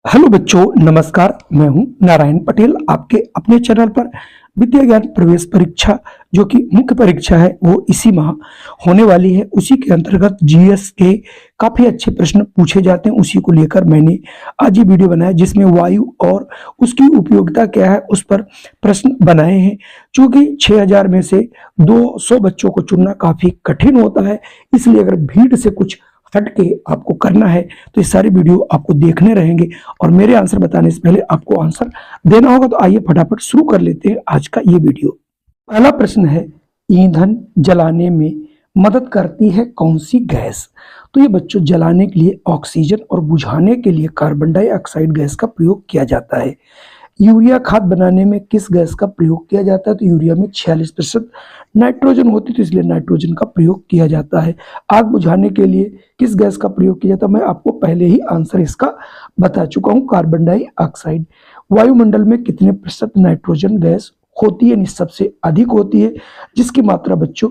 Hello बच्चों, नमस्कार। मैं हूं नारायण पटेल, आपके अपने चैनल पर विद्या ज्ञान प्रवेश परीक्षा जो कि मुख्य परीक्षा है वो इसी माह होने वाली है। उसी के अंतर्गत जीएस के काफी अच्छे प्रश्न पूछे जाते हैं। उसी को लेकर मैंने आज ये वीडियो बनाया जिसमें वायु और उसकी उपयोगिता क्या है उस पर प्रश्न बनाए हैं। चूंकि 6000 में से 200 बच्चों को चुनना काफी कठिन होता है, इसलिए अगर भीड़ से कुछ हट के आपको करना है तो ये सारी वीडियो आपको देखने रहेंगे और मेरे आंसर बताने से पहले आपको आंसर देना होगा। तो आइए फटाफट शुरू कर लेते हैं आज का ये वीडियो। पहला प्रश्न है, ईंधन जलाने में मदद करती है कौन सी गैस? तो ये बच्चों जलाने के लिए ऑक्सीजन और बुझाने के लिए कार्बन डाइऑक्साइड गैस का प्रयोग किया जाता है। यूरिया खाद बनाने में किस गैस का प्रयोग किया जाता है? तो यूरिया में 46% नाइट्रोजन होती है, तो इसलिए नाइट्रोजन का प्रयोग किया जाता है। आग बुझाने के लिए किस गैस का प्रयोग किया जाता है? मैं आपको पहले ही आंसर इसका बता चुका हूं, कार्बन डाइऑक्साइड। वायुमंडल में कितने प्रतिशत नाइट्रोजन गैस होती है? सबसे अधिक होती है, जिसकी मात्रा बच्चों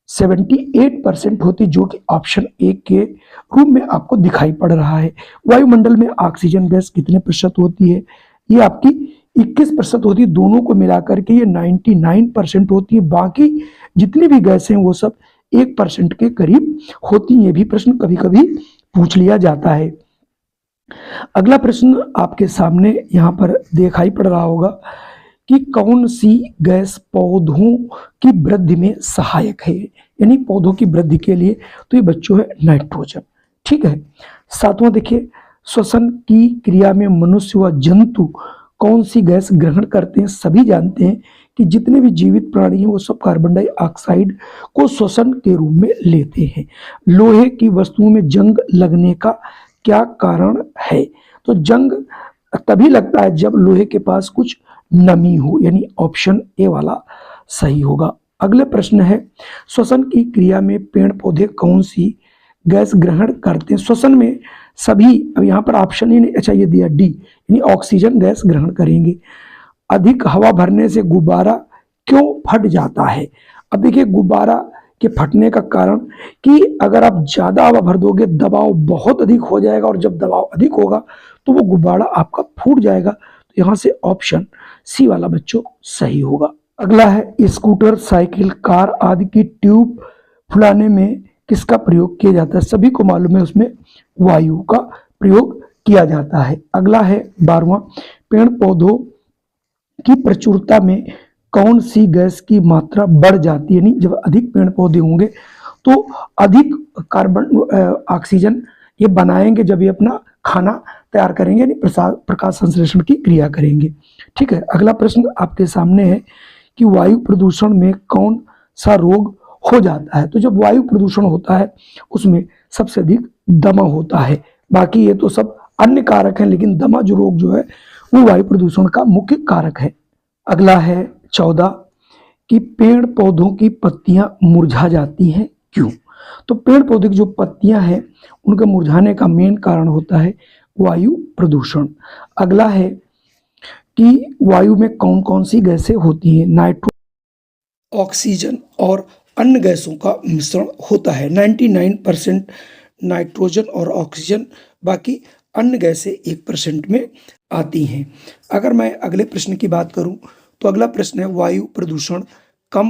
78% होती, जो कि ऑप्शन ए के रूप में आपको दिखाई पड़ रहा है। वायुमंडल में ऑक्सीजन गैस कितने प्रतिशत होती है? ये आपकी 21% होती है। दोनों को मिलाकर के ये 99% होती है। बाकी जितनी भी गैसें हैं वो सब 1% के करीब होती हैं। ये भी प्रश्न कभी कभी पूछ लिया जाता है। अगला प्रश्न आपके सामने यहाँ पर दिखाई पड़ रहा होगा कि कौन सी गैस पौधों की वृद्धि में सहायक है, यानी पौधों की वृद्धि के लिए? तो ये बच्चों है नाइट्रोजन। ठीक है। सातवां देखिए, श्वसन की क्रिया में मनुष्य व जंतु कौन सी गैस ग्रहण करते हैं? सभी जानते हैं कि जितने भी जीवित प्राणी हैं वो सब कार्बन डाइऑक्साइड को श्वसन के रूप में लेते हैं। लोहे की वस्तुओं में जंग लगने का क्या कारण है? तो जंग तभी लगता है जब लोहे के पास कुछ नमी हो, यानी ऑप्शन ए वाला सही होगा। अगले प्रश्न है, श्वसन की क्रिया में पेड़ पौधे कौन सी गैस ग्रहण करते हैं? श्वसन में सभी, अब यहाँ पर ऑप्शन ही नहीं, अच्छा ये दिया डी, यानी ऑक्सीजन गैस ग्रहण करेंगे। अधिक हवा भरने से गुब्बारा क्यों फट जाता है? अब देखिए, गुब्बारा के फटने का कारण कि अगर आप ज्यादा हवा भर दोगे, दबाव बहुत अधिक हो जाएगा, और जब दबाव अधिक होगा तो वो गुब्बारा आपका फूट जाएगा। तो यहाँ से ऑप्शन सी वाला बच्चों सही होगा। अगला है, स्कूटर, साइकिल, कार आदि की ट्यूब फुलाने में किसका प्रयोग किया जाता है? सभी को मालूम है उसमें वायु का प्रयोग किया जाता है। अगला है 12वां, पेड़ पौधों की प्रचुरता में कौन सी गैस की मात्रा बढ़ जाती है? यानी जब अधिक पेड़ पौधे होंगे तो अधिक कार्बन ऑक्सीजन ये बनाएंगे, जब ये अपना खाना तैयार करेंगे, यानी प्रकाश संश्लेषण की क्रिया करेंगे। ठीक है। अगला प्रश्न आपके सामने है कि वायु प्रदूषण में कौन सा रोग हो जाता है? तो जब वायु प्रदूषण होता है उसमें सबसे अधिक दमा होता है। बाकी ये तो सब अन्य कारक हैं, लेकिन दमा जो रोग जो है वो वायु प्रदूषण का मुख्य कारक है। अगला है 14 कि पेड़ पौधों की पत्तियां मुरझा जाती हैं क्यों? तो पेड़ पौधे की जो पत्तियां हैं उनके मुरझाने का मेन कारण होता है वायु प्रदूषण। अगला है कि वायु में कौन कौन सी गैसें होती हैं? नाइट्रोजन, ऑक्सीजन और अन्य गैसों का मिश्रण होता है। 99% नाइट्रोजन और ऑक्सीजन, बाकी अन्य गैसें 1% में आती हैं। अगर मैं अगले प्रश्न की बात करूं तो अगला प्रश्न है, वायु प्रदूषण कम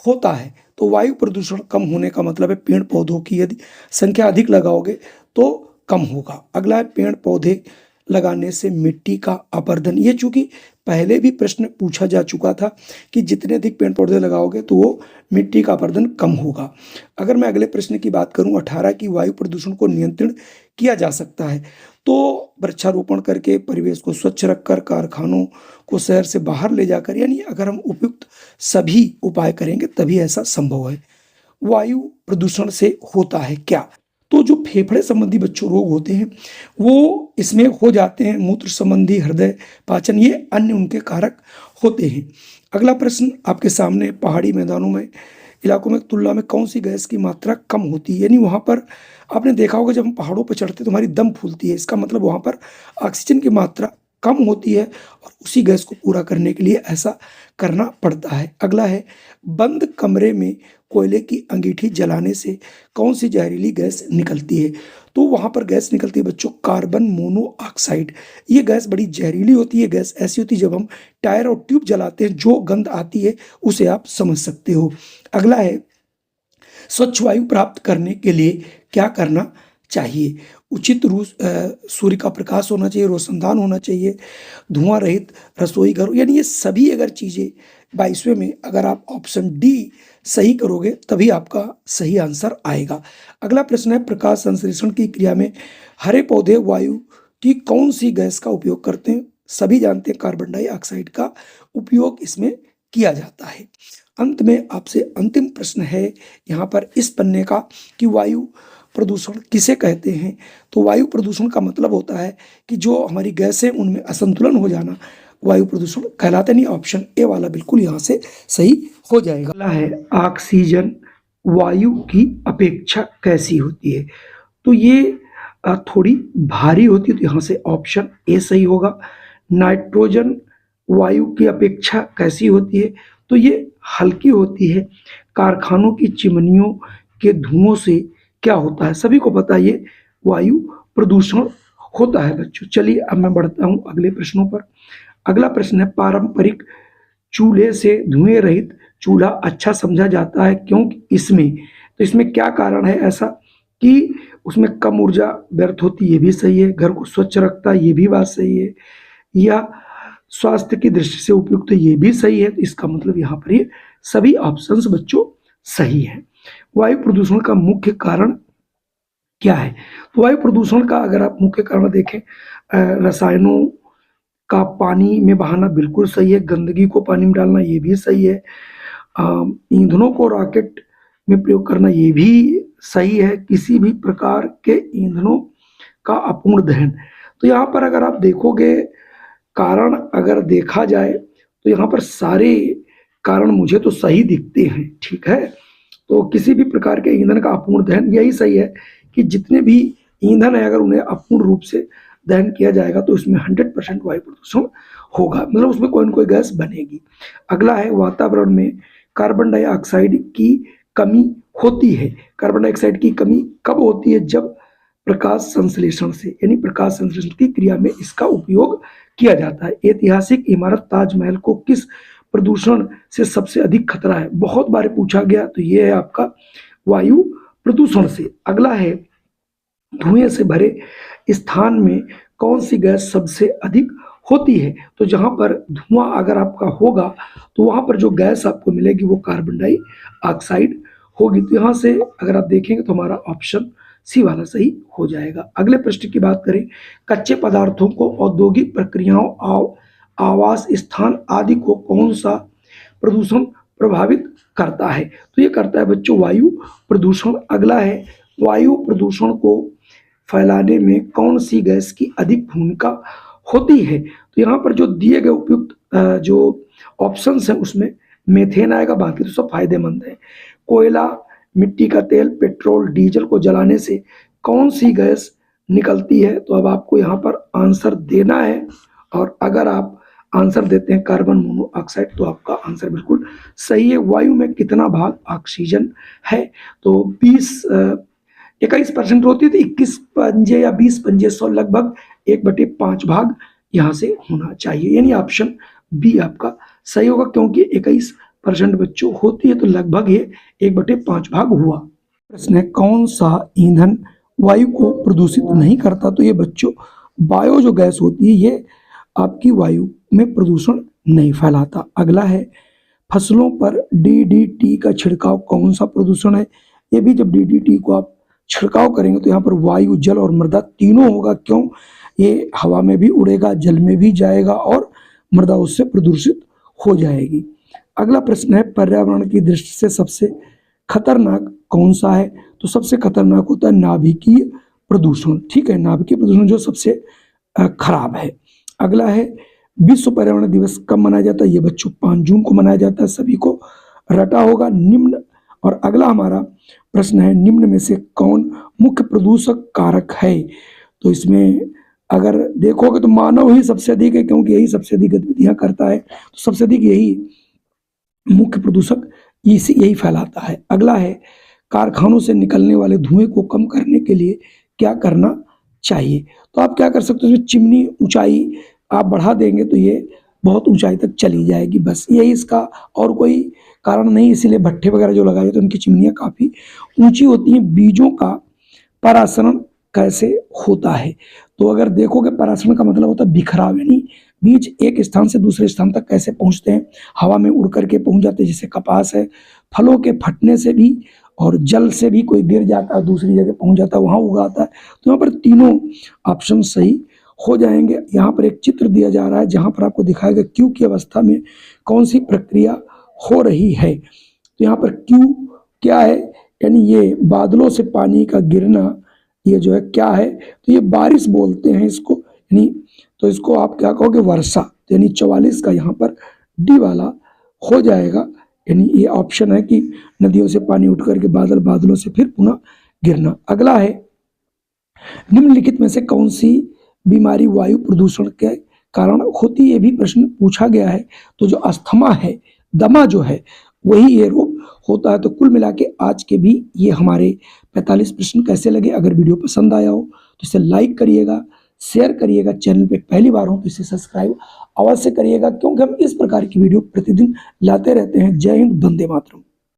होता है। तो वायु प्रदूषण कम होने का मतलब है पेड़ पौधों की यदि संख्या अधिक लगाओगे तो कम होगा। अगला है, पेड़ पौधे लगाने से मिट्टी का अपरदन। ये चूंकि पहले भी प्रश्न पूछा जा चुका था कि जितने अधिक पेड़ पौधे लगाओगे तो वो मिट्टी का अपरदन कम होगा। अगर मैं अगले प्रश्न की बात करूं 18 की वायु प्रदूषण को नियंत्रण किया जा सकता है, तो वृक्षारोपण करके, परिवेश को स्वच्छ रखकर, कारखानों को शहर से बाहर ले जाकर, यानी अगर हम उपयुक्त सभी उपाय करेंगे तभी ऐसा संभव है। वायु प्रदूषण से होता है क्या? तो जो फेफड़े संबंधी बच्चों रोग होते हैं वो इसमें हो जाते हैं। मूत्र संबंधी, हृदय, पाचन, ये अन्य उनके कारक होते हैं। अगला प्रश्न आपके सामने, पहाड़ी मैदानों में इलाकों में तुलना में कौन सी गैस की मात्रा कम होती है? यानी वहाँ पर आपने देखा होगा जब हम पहाड़ों पर चढ़ते तो हमारी दम फूलती है, इसका मतलब वहाँ पर ऑक्सीजन की मात्रा कम होती है और उसी गैस को पूरा करने के लिए ऐसा करना पड़ता है। अगला है, बंद कमरे में कोयले की अंगीठी जलाने से कौन सी जहरीली गैस निकलती है? तो वहाँ पर गैस निकलती है बच्चों कार्बन मोनोऑक्साइड। ये गैस बड़ी जहरीली होती है। गैस ऐसी होती है जब हम टायर और ट्यूब जलाते हैं जो गंध आती है उसे आप समझ सकते हो। अगला है स्वच्छ वायु प्राप्त करने के लिए क्या करना चाहिए। उचित रूप सूर्य का प्रकाश होना चाहिए, रोशनदान होना चाहिए, धुआं रहित रसोई घर, यानी ये सभी अगर चीज़ें 22वें में अगर आप ऑप्शन डी सही करोगे तभी आपका सही आंसर आएगा। अगला प्रश्न है प्रकाश संश्लेषण की क्रिया में हरे पौधे वायु की कौन सी गैस का उपयोग करते हैं। सभी जानते हैं कार्बन डाइऑक्साइड का उपयोग इसमें किया जाता है। अंत में आपसे अंतिम प्रश्न है यहाँ पर इस पन्ने का कि वायु प्रदूषण किसे कहते हैं। तो वायु प्रदूषण का मतलब होता है कि जो हमारी गैसें उनमें असंतुलन हो जाना वायु प्रदूषण कहलाता नहीं। ऑप्शन ए वाला बिल्कुल यहाँ से सही हो जाएगा। अगला है ऑक्सीजन वायु की अपेक्षा कैसी होती है। तो ये थोड़ी भारी होती है, तो यहाँ से ऑप्शन ए सही होगा। नाइट्रोजन वायु की अपेक्षा कैसी होती है, तो ये हल्की होती है। कारखानों की चिमनियों के धुओं से क्या होता है, सभी को पता है ये वायु प्रदूषण होता है बच्चों। चलिए अब मैं बढ़ता हूँ अगले प्रश्नों पर। अगला प्रश्न है पारंपरिक चूल्हे से धुएं रहित चूल्हा अच्छा समझा जाता है क्योंकि इसमें, तो इसमें क्या कारण है ऐसा कि उसमें कम ऊर्जा व्यर्थ होती है, ये भी सही है। घर को स्वच्छ रखता है, ये भी बात सही है। या स्वास्थ्य की दृष्टि से उपयुक्त, तो ये भी सही है। तो इसका मतलब यहाँ पर ये सभी ऑप्शंस बच्चों सही है। वायु प्रदूषण का मुख्य कारण क्या है। तो वायु प्रदूषण का अगर आप मुख्य कारण देखें, रसायनों का पानी में बहाना बिल्कुल सही है। गंदगी को पानी में डालना ये भी सही है। ईंधनों को रॉकेट में प्रयोग करना ये भी सही है। किसी भी प्रकार के ईंधनों का अपूर्ण दहन, तो यहाँ पर अगर आप देखोगे कारण अगर देखा जाए तो यहाँ पर सारे कारण मुझे तो सही दिखते हैं, ठीक है। तो किसी भी प्रकार के ईंधन का अपूर्ण दहन, यही सही है कि जितने भी ईंधन है अगर उन्हें अपूर्ण रूप से दहन किया जाएगा तो उसमें 100% वायु प्रदूषण होगा, मतलब उसमें कोई न कोई गैस बनेगी। अगला है वातावरण में कार्बन डाइऑक्साइड की कमी होती है। कार्बन डाइऑक्साइड की कमी कब होती है, जब प्रकाश संश्लेषण से, यानी प्रकाश संश्लेषण की क्रिया में इसका उपयोग किया जाता है। ऐतिहासिक इमारत ताजमहल को किस प्रदूषण से सबसे अधिक खतरा है, बहुत बार पूछा गया, तो ये है आपका वायु प्रदूषण से। अगला है धुएं से भरे स्थान में कौन सी गैस सबसे अधिक होती है। तो जहां पर धुआं अगर आपका होगा तो वहां पर जो गैस आपको मिलेगी वो कार्बन डाइऑक्साइड होगी। तो यहाँ से अगर आप देखेंगे तो हमारा ऑप्शन सी वाला सही हो जाएगा। अगले प्रश्न की बात करें, कच्चे पदार्थों को औद्योगिक प्रक्रियाओं, आवास स्थान आदि को कौन सा प्रदूषण प्रभावित करता है। तो ये करता है बच्चों वायु प्रदूषण। अगला है वायु प्रदूषण को फैलाने में कौन सी गैस की अधिक भूमिका होती है। तो यहाँ पर जो दिए गए उपयुक्त जो ऑप्शंस हैं उसमें मेथेन आएगा, बाकी तो सब फायदेमंद है। कोयला, मिट्टी का तेल, पेट्रोल, डीजल को जलाने से कौन सी गैस निकलती है। तो अब आपको यहाँ पर आंसर देना है, और अगर आप आंसर देते हैं कार्बन मोनोऑक्साइड तो आपका आंसर बिल्कुल सही है। वायु में कितना भाग ऑक्सीजन है, तो 21% होती है, तो 21 पंजे या 20 पंजे 100 लगभग 1/5 भाग यहाँ से होना चाहिए, यानी ऑप्शन बी आपका सही होगा, क्योंकि 21% बच्चों होती है तो लगभग ये 1/5 भाग हुआ। प्रश्न है कौन सा ईंधन वायु को प्रदूषित नहीं करता। तो ये बच्चों बायो जो गैस होती है ये आपकी वायु में प्रदूषण नहीं फैलाता। अगला है फसलों पर DDT का छिड़काव कौन सा प्रदूषण है। ये भी जब DDT को आप छिड़काव करेंगे तो यहाँ पर वायु, जल और मृदा तीनों होगा। क्यों, ये हवा में भी उड़ेगा, जल में भी जाएगा और मृदा उससे प्रदूषित हो जाएगी। अगला प्रश्न है पर्यावरण की दृष्टि से सबसे खतरनाक कौन सा है। तो सबसे खतरनाक होता है नाभिकीय प्रदूषण, ठीक है, नाभिकीय प्रदूषण जो सबसे खराब है। अगला है विश्व पर्यावरण दिवस कब मनाया जाता है। ये बच्चों 5 जून को मनाया जाता है, सभी को रटा होगा। निम्न, और अगला हमारा प्रश्न है निम्न में से कौन मुख्य प्रदूषक कारक है। तो इसमें अगर देखोगे तो मानव ही सबसे अधिक है, क्योंकि यही सबसे अधिक गतिविधियां करता है, तो सबसे अधिक यही मुख्य प्रदूषक यही फैलाता है। अगला है कारखानों से निकलने वाले धुएं को कम करने के लिए क्या करना चाहिए। तो आप क्या कर सकते हो, इसमें चिमनी ऊंचाई आप बढ़ा देंगे तो ये बहुत ऊंचाई तक चली जाएगी, बस यही इसका, और कोई कारण नहीं। इसीलिए भट्ठे वगैरह जो लगाए तो उनकी चिमनियाँ काफ़ी ऊंची होती हैं। बीजों का परासरण कैसे होता है, तो अगर देखोगे परासरण का मतलब होता है बिखराव, यानी बीज एक स्थान से दूसरे स्थान तक कैसे पहुंचते हैं, हवा में उड़ करके पहुंच जाते हैं, जैसे कपास है। फलों के फटने से भी और जल से भी कोई गिर जाता है दूसरी जगह पहुंच जाता है, वहां उगाता है। तो यहाँ पर तीनों ऑप्शन सही हो जाएंगे। यहाँ पर एक चित्र दिया जा रहा है जहां पर आपको दिखाएगा क्यू की अवस्था में कौन सी प्रक्रिया हो रही है। तो यहाँ पर क्यू क्या है, यानी ये बादलों से पानी का गिरना, ये जो है क्या है, तो ये बारिश बोलते हैं इसको, यानी तो इसको आप क्या कहोगे, वर्षा। तो यानी 44 का यहाँ पर डी वाला हो जाएगा, यानी ये ऑप्शन है कि नदियों से पानी उठ करके बादल, बादलों से फिर पुनः गिरना। अगला है, निम्नलिखित में से कौन सी बीमारी वायु प्रदूषण के कारण होती है, ये भी प्रश्न पूछा गया है। तो जो अस्थमा है, दमा जो है, वही ये रोग होता है। तो कुल मिला के आज के भी ये हमारे 45 प्रश्न कैसे लगे। अगर वीडियो पसंद आया हो तो इसे लाइक करिएगा, शेयर करिएगा, चैनल पे पहली बार हो तो इसे सब्सक्राइब अवश्य करिएगा, क्योंकि हम इस प्रकार की वीडियो प्रतिदिन लाते रहते हैं। जय हिंद, वंदे मातरम।